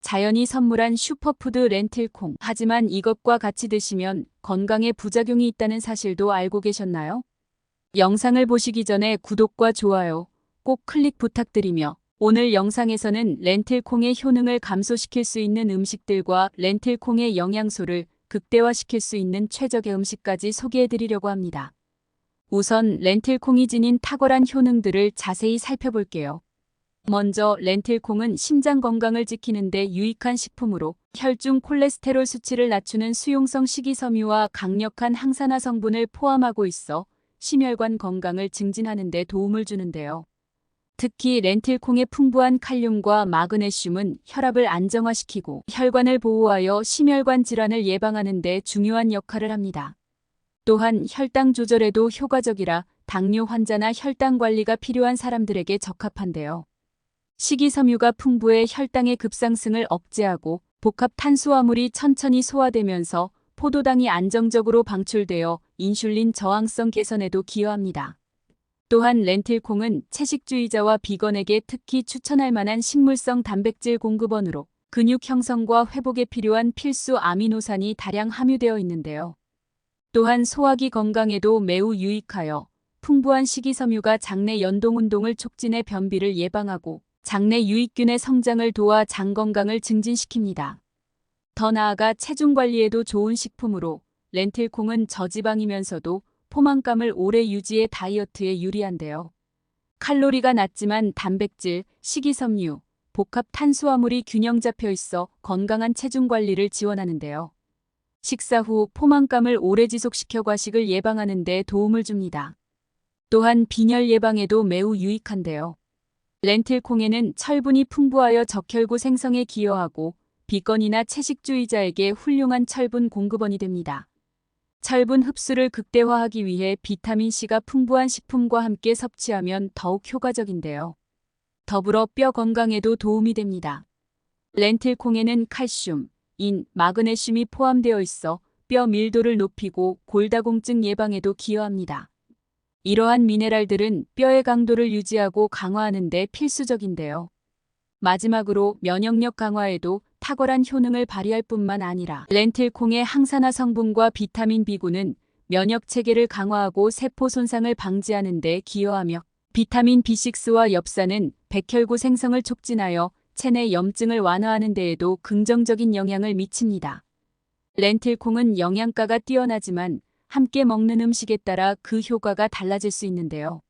자연이 선물한 슈퍼푸드 렌틸콩. 하지만 이것과 같이 드시면 건강에 부작용이 있다는 사실도 알고 계셨나요? 영상을 보시기 전에 구독과 좋아요 꼭 클릭 부탁드리며 오늘 영상에서는 렌틸콩의 효능을 감소시킬 수 있는 음식들과 렌틸콩의 영양소를 극대화시킬 수 있는 최적의 음식까지 소개해드리려고 합니다. 우선 렌틸콩이 지닌 탁월한 효능들을 자세히 살펴볼게요. 먼저 렌틸콩은 심장 건강을 지키는 데 유익한 식품으로 혈중 콜레스테롤 수치를 낮추는 수용성 식이섬유와 강력한 항산화 성분을 포함하고 있어 심혈관 건강을 증진하는 데 도움을 주는데요. 특히 렌틸콩의 풍부한 칼륨과 마그네슘은 혈압을 안정화시키고 혈관을 보호하여 심혈관 질환을 예방하는 데 중요한 역할을 합니다. 또한 혈당 조절에도 효과적이라 당뇨 환자나 혈당 관리가 필요한 사람들에게 적합한데요. 식이섬유가 풍부해 혈당의 급상승을 억제하고 복합 탄수화물이 천천히 소화되면서 포도당이 안정적으로 방출되어 인슐린 저항성 개선에도 기여합니다. 또한 렌틸콩은 채식주의자와 비건에게 특히 추천할 만한 식물성 단백질 공급원으로 근육 형성과 회복에 필요한 필수 아미노산이 다량 함유되어 있는데요. 또한 소화기 건강에도 매우 유익하여 풍부한 식이섬유가 장내 연동운동을 촉진해 변비를 예방하고 장내 유익균의 성장을 도와 장 건강을 증진시킵니다. 더 나아가 체중 관리에도 좋은 식품으로 렌틸콩은 저지방이면서도 포만감을 오래 유지해 다이어트에 유리한데요. 칼로리가 낮지만 단백질, 식이섬유, 복합 탄수화물이 균형 잡혀 있어 건강한 체중 관리를 지원하는데요. 식사 후 포만감을 오래 지속시켜 과식을 예방하는 데 도움을 줍니다. 또한 빈혈 예방에도 매우 유익한데요. 렌틸콩에는 철분이 풍부하여 적혈구 생성에 기여하고 비건이나 채식주의자에게 훌륭한 철분 공급원이 됩니다. 철분 흡수를 극대화하기 위해 비타민C가 풍부한 식품과 함께 섭취하면 더욱 효과적인데요. 더불어 뼈 건강에도 도움이 됩니다. 렌틸콩에는 칼슘, 인, 마그네슘이 포함되어 있어 뼈 밀도를 높이고 골다공증 예방에도 기여합니다. 이러한 미네랄들은 뼈의 강도를 유지하고 강화하는 데 필수적인데요. 마지막으로 면역력 강화에도 탁월한 효능을 발휘할 뿐만 아니라 렌틸콩의 항산화 성분과 비타민 B군은 면역 체계를 강화하고 세포 손상을 방지하는 데 기여하며 비타민 B6와 엽산은 백혈구 생성을 촉진하여 체내 염증을 완화하는 데에도 긍정적인 영향을 미칩니다. 렌틸콩은 영양가가 뛰어나지만 함께 먹는 음식에 따라 그 효과가 달라질 수 있는데요.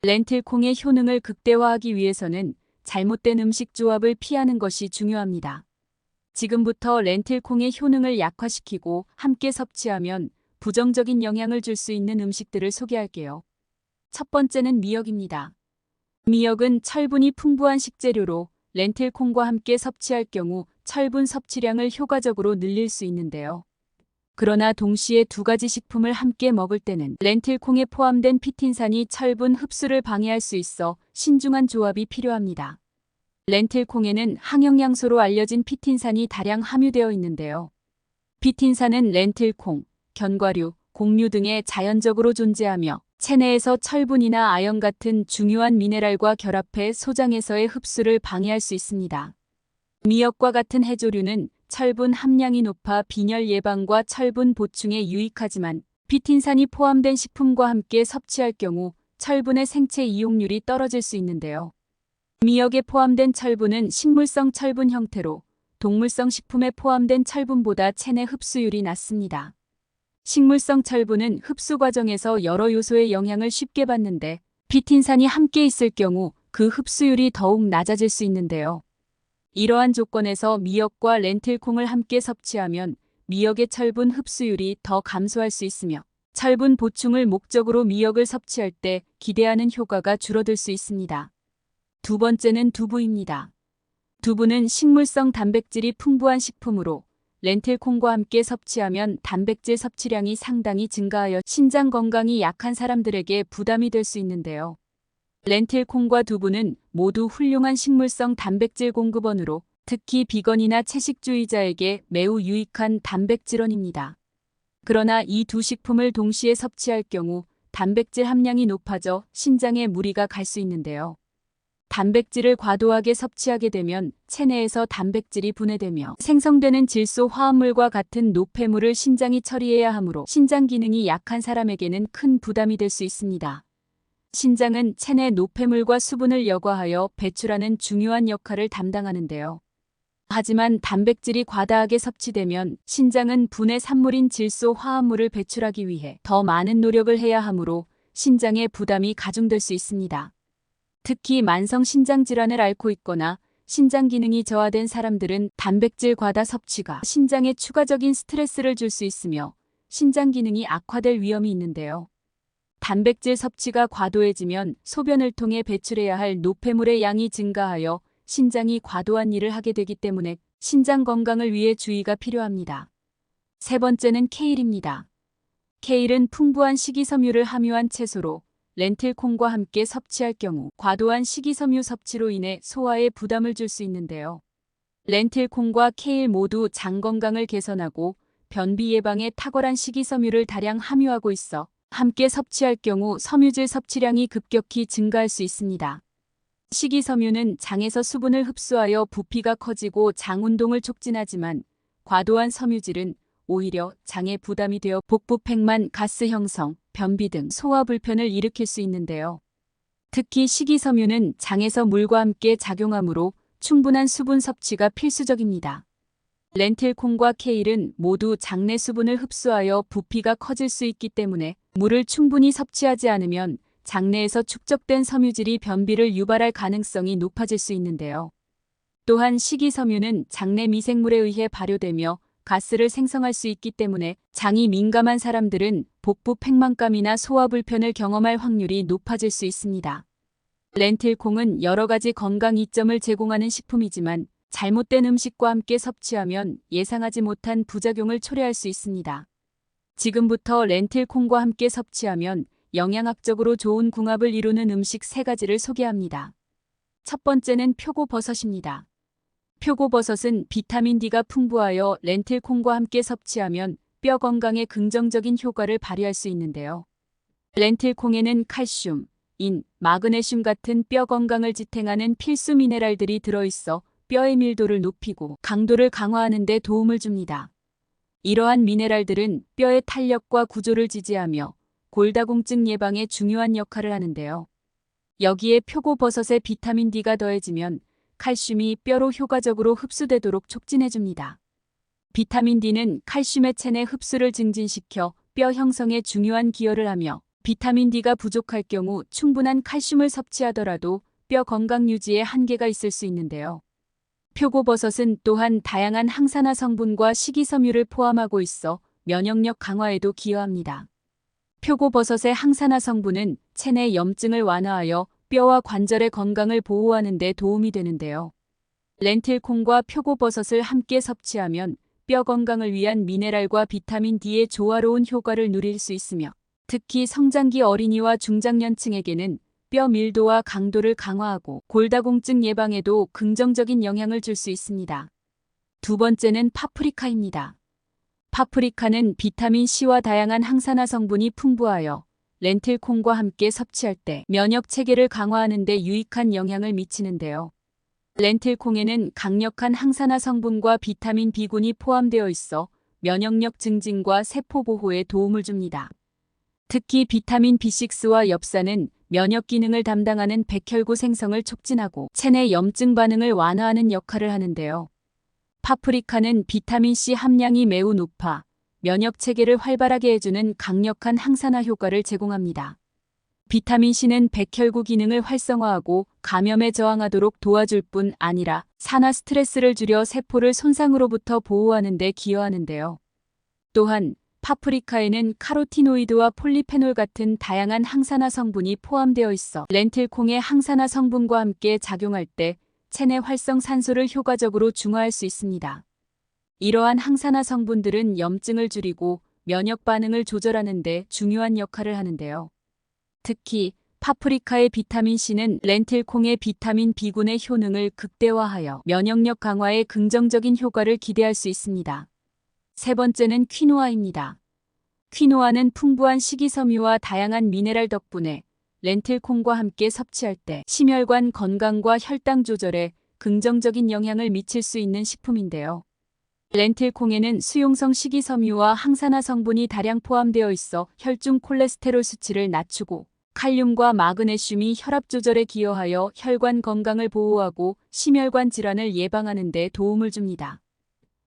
렌틸콩의 효능을 극대화하기 위해서는 잘못된 음식 조합을 피하는 것이 중요합니다. 지금부터 렌틸콩의 효능을 약화시키고 함께 섭취하면 부정적인 영향을 줄 수 있는 음식들을 소개할게요. 첫 번째는 미역입니다. 미역은 철분이 풍부한 식재료로 렌틸콩과 함께 섭취할 경우 철분 섭취량을 효과적으로 늘릴 수 있는데요. 그러나 동시에 두 가지 식품을 함께 먹을 때는 렌틸콩에 포함된 피틴산이 철분 흡수를 방해할 수 있어 신중한 조합이 필요합니다. 렌틸콩에는 항영양소로 알려진 피틴산이 다량 함유되어 있는데요. 피틴산은 렌틸콩, 견과류, 곡류 등에 자연적으로 존재하며 체내에서 철분이나 아연 같은 중요한 미네랄과 결합해 소장에서의 흡수를 방해할 수 있습니다. 미역과 같은 해조류는 철분 함량이 높아 빈혈 예방과 철분 보충에 유익하지만 피틴산이 포함된 식품과 함께 섭취할 경우 철분의 생체 이용률이 떨어질 수 있는데요. 미역에 포함된 철분은 식물성 철분 형태로 동물성 식품에 포함된 철분보다 체내 흡수율이 낮습니다. 식물성 철분은 흡수 과정에서 여러 요소의 영향을 쉽게 받는데 피틴산이 함께 있을 경우 그 흡수율이 더욱 낮아질 수 있는데요. 이러한 조건에서 미역과 렌틸콩을 함께 섭취하면 미역의 철분 흡수율이 더 감소할 수 있으며 철분 보충을 목적으로 미역을 섭취할 때 기대하는 효과가 줄어들 수 있습니다. 두 번째는 두부입니다. 두부는 식물성 단백질이 풍부한 식품으로 렌틸콩과 함께 섭취하면 단백질 섭취량이 상당히 증가하여 신장 건강이 약한 사람들에게 부담이 될 수 있는데요. 렌틸콩과 두부는 모두 훌륭한 식물성 단백질 공급원으로 특히 비건이나 채식주의자에게 매우 유익한 단백질원입니다. 그러나 이 두 식품을 동시에 섭취할 경우 단백질 함량이 높아져 신장에 무리가 갈 수 있는데요. 단백질을 과도하게 섭취하게 되면 체내에서 단백질이 분해되며 생성되는 질소 화합물과 같은 노폐물을 신장이 처리해야 하므로 신장 기능이 약한 사람에게는 큰 부담이 될 수 있습니다. 신장은 체내 노폐물과 수분을 여과하여 배출하는 중요한 역할을 담당하는데요. 하지만 단백질이 과다하게 섭취되면 신장은 분해 산물인 질소 화합물을 배출하기 위해 더 많은 노력을 해야 하므로 신장의 부담이 가중될 수 있습니다. 특히 만성 신장 질환을 앓고 있거나 신장 기능이 저하된 사람들은 단백질 과다 섭취가 신장에 추가적인 스트레스를 줄 수 있으며 신장 기능이 악화될 위험이 있는데요. 단백질 섭취가 과도해지면 소변을 통해 배출해야 할 노폐물의 양이 증가하여 신장이 과도한 일을 하게 되기 때문에 신장 건강을 위해 주의가 필요합니다. 세 번째는 케일입니다. 케일은 풍부한 식이섬유를 함유한 채소로 렌틸콩과 함께 섭취할 경우 과도한 식이섬유 섭취로 인해 소화에 부담을 줄 수 있는데요. 렌틸콩과 케일 모두 장 건강을 개선하고 변비 예방에 탁월한 식이섬유를 다량 함유하고 있어 함께 섭취할 경우 섬유질 섭취량이 급격히 증가할 수 있습니다. 식이섬유는 장에서 수분을 흡수하여 부피가 커지고 장 운동을 촉진하지만 과도한 섬유질은 오히려 장에 부담이 되어 복부 팽만, 가스 형성, 변비 등 소화 불편을 일으킬 수 있는데요. 특히 식이섬유는 장에서 물과 함께 작용하므로 충분한 수분 섭취가 필수적입니다. 렌틸콩과 케일은 모두 장내 수분을 흡수하여 부피가 커질 수 있기 때문에 물을 충분히 섭취하지 않으면 장내에서 축적된 섬유질이 변비를 유발할 가능성이 높아질 수 있는데요. 또한 식이섬유는 장내 미생물에 의해 발효되며 가스를 생성할 수 있기 때문에 장이 민감한 사람들은 복부 팽만감이나 소화 불편을 경험할 확률이 높아질 수 있습니다. 렌틸콩은 여러 가지 건강 이점을 제공하는 식품이지만 잘못된 음식과 함께 섭취하면 예상하지 못한 부작용을 초래할 수 있습니다. 지금부터 렌틸콩과 함께 섭취하면 영양학적으로 좋은 궁합을 이루는 음식 3가지를 소개합니다. 첫 번째는 표고버섯입니다. 표고버섯은 비타민 D가 풍부하여 렌틸콩과 함께 섭취하면 뼈 건강에 긍정적인 효과를 발휘할 수 있는데요. 렌틸콩에는 칼슘, 인, 마그네슘 같은 뼈 건강을 지탱하는 필수 미네랄들이 들어있어 뼈의 밀도를 높이고 강도를 강화하는 데 도움을 줍니다. 이러한 미네랄들은 뼈의 탄력과 구조를 지지하며 골다공증 예방에 중요한 역할을 하는데요. 여기에 표고버섯에 비타민 D가 더해지면 칼슘이 뼈로 효과적으로 흡수되도록 촉진해줍니다. 비타민 D는 칼슘의 체내 흡수를 증진시켜 뼈 형성에 중요한 기여를 하며 비타민 D가 부족할 경우 충분한 칼슘을 섭취하더라도 뼈 건강 유지에 한계가 있을 수 있는데요. 표고버섯은 또한 다양한 항산화 성분과 식이섬유를 포함하고 있어 면역력 강화에도 기여합니다. 표고버섯의 항산화 성분은 체내 염증을 완화하여 뼈와 관절의 건강을 보호하는 데 도움이 되는데요. 렌틸콩과 표고버섯을 함께 섭취하면 뼈 건강을 위한 미네랄과 비타민 D의 조화로운 효과를 누릴 수 있으며 특히 성장기 어린이와 중장년층에게는 뼈 밀도와 강도를 강화하고 골다공증 예방에도 긍정적인 영향을 줄 수 있습니다. 두 번째는 파프리카입니다. 파프리카는 비타민 C와 다양한 항산화 성분이 풍부하여 렌틸콩과 함께 섭취할 때 면역 체계를 강화하는 데 유익한 영향을 미치는데요. 렌틸콩에는 강력한 항산화 성분과 비타민 B군이 포함되어 있어 면역력 증진과 세포 보호에 도움을 줍니다. 특히 비타민 B6와 엽산은 면역 기능을 담당하는 백혈구 생성을 촉진하고 체내 염증 반응을 완화하는 역할을 하는데요. 파프리카는 비타민C 함량이 매우 높아 면역 체계를 활발하게 해주는 강력한 항산화 효과를 제공합니다. 비타민C는 백혈구 기능을 활성화하고 감염에 저항하도록 도와줄 뿐 아니라 산화 스트레스를 줄여 세포를 손상으로부터 보호하는 데 기여하는데요. 또한 파프리카에는 카로티노이드와 폴리페놀 같은 다양한 항산화 성분이 포함되어 있어 렌틸콩의 항산화 성분과 함께 작용할 때 체내 활성 산소를 효과적으로 중화할 수 있습니다. 이러한 항산화 성분들은 염증을 줄이고 면역 반응을 조절하는 데 중요한 역할을 하는데요. 특히 파프리카의 비타민C는 렌틸콩의 비타민 B군의 효능을 극대화하여 면역력 강화에 긍정적인 효과를 기대할 수 있습니다. 세 번째는 퀴노아입니다. 퀴노아는 풍부한 식이섬유와 다양한 미네랄 덕분에 렌틸콩과 함께 섭취할 때 심혈관 건강과 혈당 조절에 긍정적인 영향을 미칠 수 있는 식품인데요. 렌틸콩에는 수용성 식이섬유와 항산화 성분이 다량 포함되어 있어 혈중 콜레스테롤 수치를 낮추고 칼륨과 마그네슘이 혈압 조절에 기여하여 혈관 건강을 보호하고 심혈관 질환을 예방하는 데 도움을 줍니다.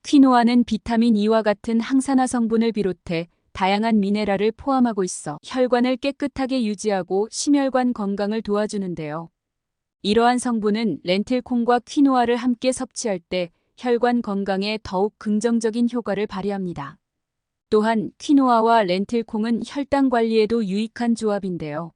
퀴노아는 비타민 E와 같은 항산화 성분을 비롯해 다양한 미네랄을 포함하고 있어 혈관을 깨끗하게 유지하고 심혈관 건강을 도와주는데요. 이러한 성분은 렌틸콩과 퀴노아를 함께 섭취할 때 혈관 건강에 더욱 긍정적인 효과를 발휘합니다. 또한 퀴노아와 렌틸콩은 혈당 관리에도 유익한 조합인데요.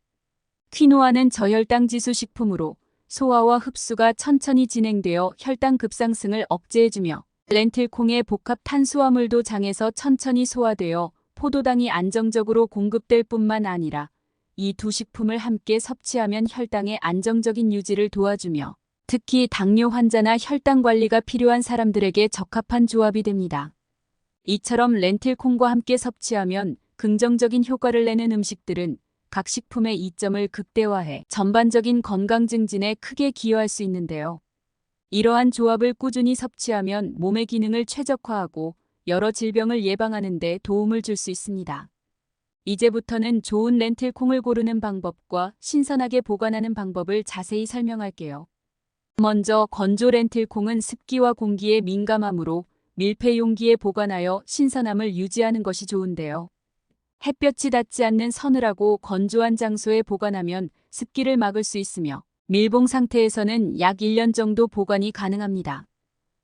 퀴노아는 저혈당 지수 식품으로 소화와 흡수가 천천히 진행되어 혈당 급상승을 억제해주며 렌틸콩의 복합 탄수화물도 장에서 천천히 소화되어 포도당이 안정적으로 공급될 뿐만 아니라 이 두 식품을 함께 섭취하면 혈당의 안정적인 유지를 도와주며 특히 당뇨 환자나 혈당 관리가 필요한 사람들에게 적합한 조합이 됩니다. 이처럼 렌틸콩과 함께 섭취하면 긍정적인 효과를 내는 음식들은 각 식품의 이점을 극대화해 전반적인 건강 증진에 크게 기여할 수 있는데요. 이러한 조합을 꾸준히 섭취하면 몸의 기능을 최적화하고 여러 질병을 예방하는 데 도움을 줄 수 있습니다. 이제부터는 좋은 렌틸콩을 고르는 방법과 신선하게 보관하는 방법을 자세히 설명할게요. 먼저 건조 렌틸콩은 습기와 공기에 민감하므로 밀폐 용기에 보관하여 신선함을 유지하는 것이 좋은데요. 햇볕이 닿지 않는 서늘하고 건조한 장소에 보관하면 습기를 막을 수 있으며 밀봉 상태에서는 약 1년 정도 보관이 가능합니다.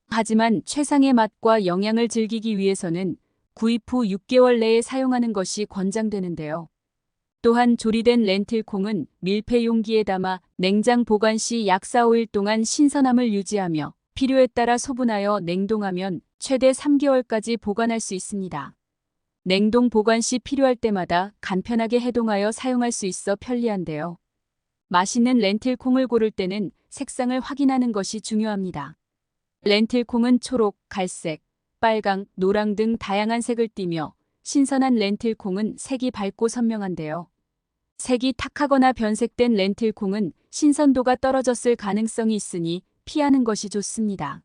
하지만 최상의 맛과 영양을 즐기기 위해서는 구입 후 6개월 내에 사용하는 것이 권장되는데요. 또한 조리된 렌틸콩은 밀폐 용기에 담아 냉장 보관 시 약 4-5일 동안 신선함을 유지하며 필요에 따라 소분하여 냉동하면 최대 3개월까지 보관할 수 있습니다. 냉동 보관 시 필요할 때마다 간편하게 해동하여 사용할 수 있어 편리한데요. 맛있는 렌틸콩을 고를 때는 색상을 확인하는 것이 중요합니다. 렌틸콩은 초록, 갈색, 빨강, 노랑 등 다양한 색을 띠며 신선한 렌틸콩은 색이 밝고 선명한데요. 색이 탁하거나 변색된 렌틸콩은 신선도가 떨어졌을 가능성이 있으니 피하는 것이 좋습니다.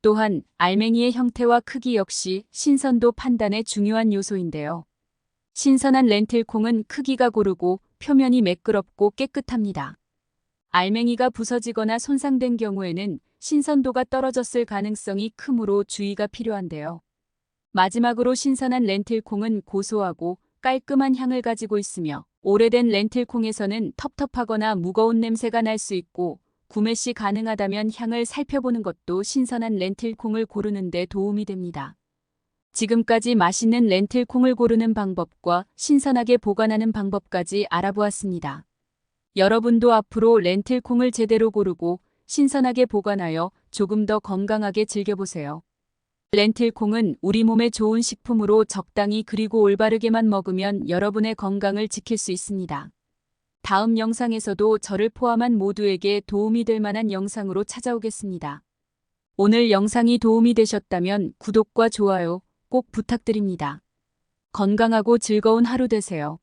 또한 알맹이의 형태와 크기 역시 신선도 판단에 중요한 요소인데요. 신선한 렌틸콩은 크기가 고르고 표면이 매끄럽고 깨끗합니다. 알맹이가 부서지거나 손상된 경우에는 신선도가 떨어졌을 가능성이 크므로 주의가 필요한데요. 마지막으로 신선한 렌틸콩은 고소하고 깔끔한 향을 가지고 있으며 오래된 렌틸콩에서는 텁텁하거나 무거운 냄새가 날 수 있고 구매 시 가능하다면 향을 살펴보는 것도 신선한 렌틸콩을 고르는 데 도움이 됩니다. 지금까지 맛있는 렌틸콩을 고르는 방법과 신선하게 보관하는 방법까지 알아보았습니다. 여러분도 앞으로 렌틸콩을 제대로 고르고 신선하게 보관하여 조금 더 건강하게 즐겨보세요. 렌틸콩은 우리 몸에 좋은 식품으로 적당히 그리고 올바르게만 먹으면 여러분의 건강을 지킬 수 있습니다. 다음 영상에서도 저를 포함한 모두에게 도움이 될 만한 영상으로 찾아오겠습니다. 오늘 영상이 도움이 되셨다면 구독과 좋아요 꼭 부탁드립니다. 건강하고 즐거운 하루 되세요.